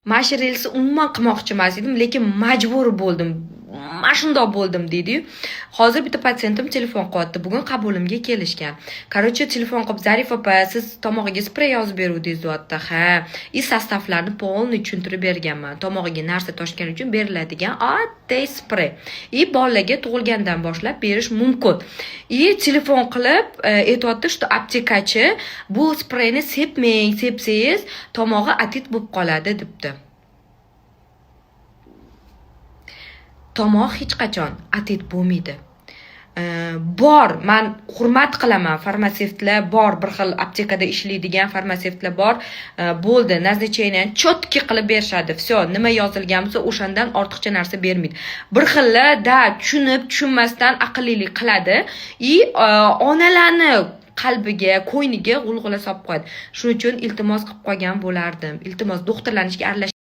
Mana shu rilsni umuman qilmoqchi emas edim, lekin majbur bo'ldim. Mana shundoq bo'ldim deydi-yu. Hozir bitta patsientim telefon qilyapti. Bugun qabulimga kelishgan. Короче, telefon qilib, Zarif opa, siz tomog'iga sprey yozib beruvdingiz deyapti. Ha, и sostavlarni polniy tushuntirib berganman. Tomog'iga narsa toshgan uchun beriladigan oddiy sprey. И bolaga tug'ilgandan boshlab berish mumkin. И telefon qilib aytayapti, что aptekachi bu spreyni sepmang, sepsangiz tomog'i atit bo'lib qoladi debdi. Tomoq hech qachon atit bo'lmaydi. Bor, men hurmat qilaman, farmatsevtlar bor, bir xil aptekada ishlaydigan farmatsevtlar bor. Bo'ldi, назначение chotki qilib berishadi. Всё, nima yozilgan bo'lsa, o'shandan ortiqcha narsa bermaydi. Bir xillar tushunib, tushunmasdan aqllilik qiladi. И onalarni qalbiga, ko'yniga g'ulg'ula solib qo'yadi. Shuning uchun iltimos qilib qo'ygan bo'lardim. Iltimos, doktorlarni ishga aralashish